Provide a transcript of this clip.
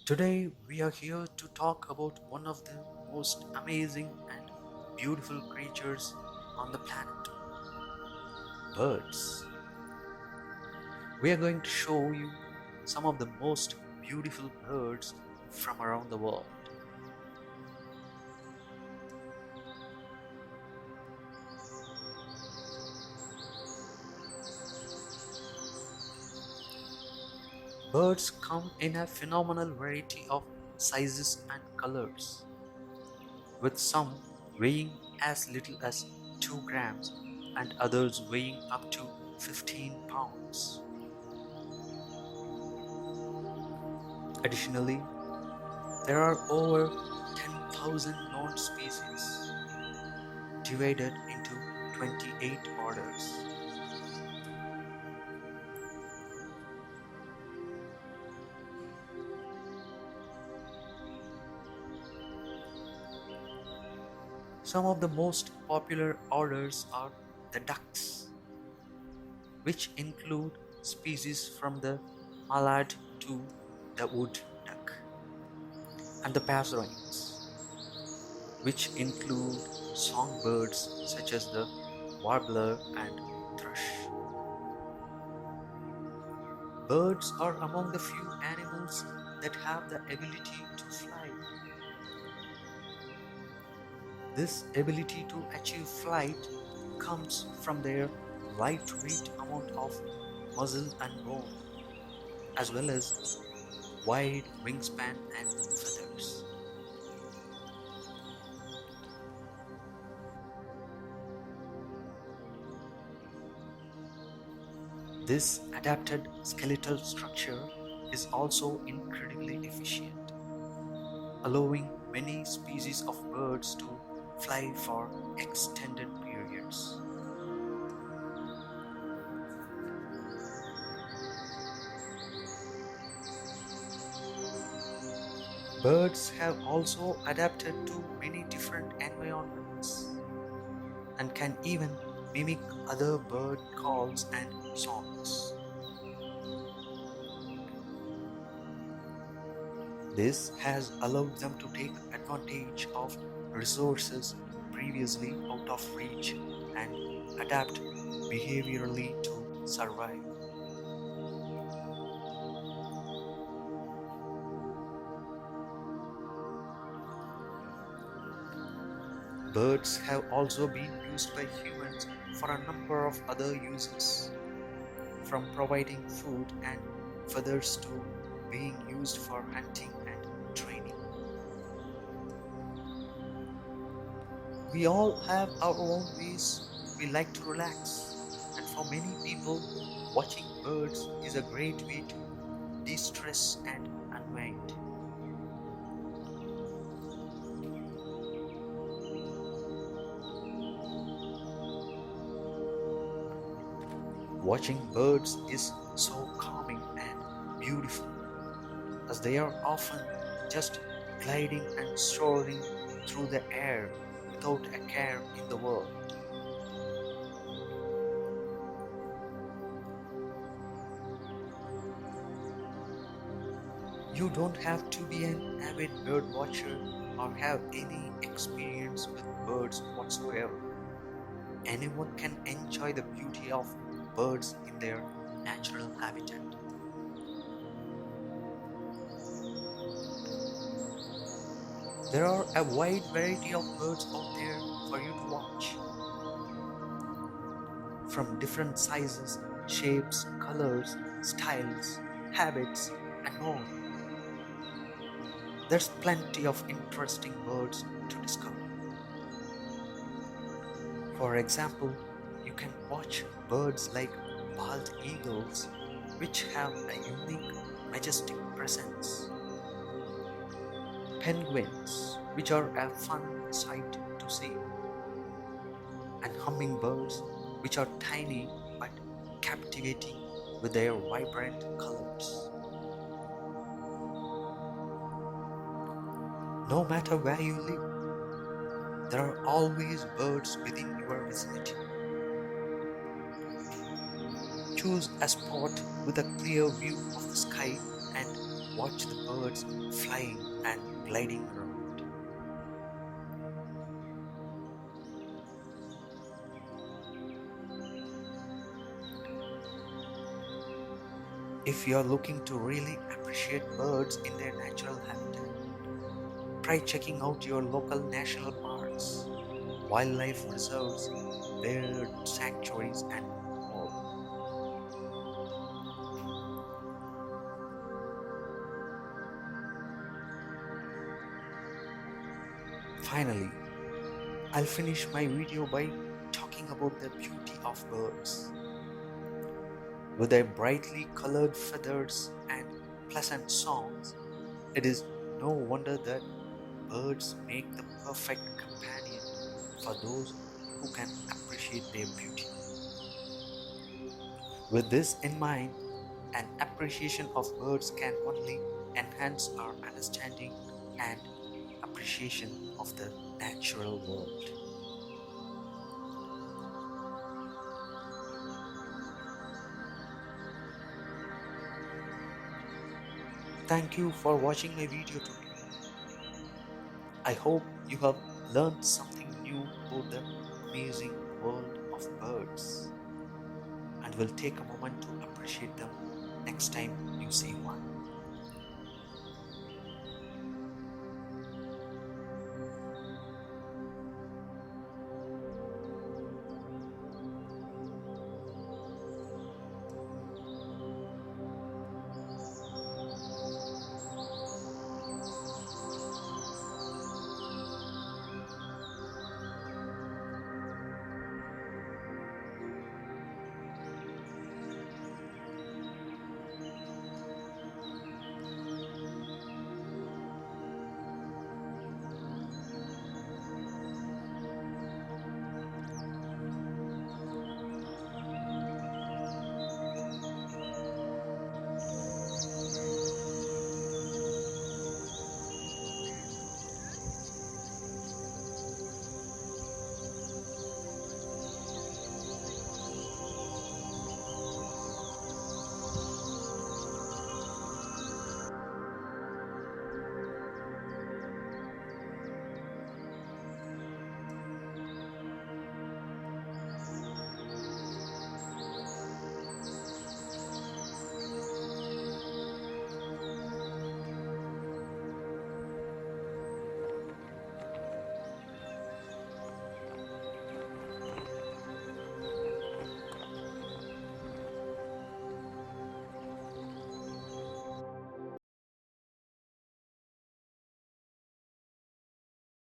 Today, we are here to talk about one of the most amazing and beautiful creatures on the planet birds. We are going to show you some of the most beautiful birds from around the world. Birds come in a phenomenal variety of sizes and colors, with some weighing as little as 2 grams and others weighing up to 15 pounds. Additionally, there are over 10,000 known species, divided into 28 orders. Some of the most popular orders are the ducks, which include species from the mallard to the wood duck, and the passerines, which include songbirds such as the warbler and thrush. Birds are among the few animals that have the ability to fly. This ability to achieve flight comes from their lightweight amount of muscle and bone, as well as wide wingspan and feathers. This adapted skeletal structure is also incredibly efficient, allowing many species of birds to fly for extended periods. Birds have also adapted to many different environments and can even mimic other bird calls and songs. This has allowed them to take advantage of resources previously out of reach and adapt behaviorally to survive. Birds have also been used by humans for a number of other uses, from providing food and feathers to being used for hunting and training. We all have our own ways we like to relax, and for many people, watching birds is a great way to de stress and unwind. Watching birds is so calming and beautiful, as they are often just gliding and soaring through the air without a care in the world. You don't have to be an avid bird watcher or have any experience with birds whatsoever. Anyone can enjoy the beauty of birds in their natural habitat. There are a wide variety of birds out there for you to watch, from different sizes, shapes, colors, styles, habits, and more. There's plenty of interesting birds to discover. For example, you can watch birds like bald eagles, which have a unique, majestic presence, penguins, which are a fun sight to see, and hummingbirds, which are tiny but captivating with their vibrant colors. No matter where you live, there are always birds within your vicinity. Choose a spot with a clear view of the sky and watch the birds flying and gliding around. If you are looking to really appreciate birds in their natural habitat, try checking out your local national parks, wildlife reserves, bird sanctuaries, and more. Finally, I'll finish my video by talking about the beauty of birds. With their brightly colored feathers and pleasant songs, it is no wonder that birds make the perfect companion for those who can appreciate their beauty. With this in mind, an appreciation of birds can only enhance our understanding and appreciation of the natural world. Thank you for watching my video today. I hope you have learned something new about the amazing world of birds and will take a moment to appreciate them next time you see one.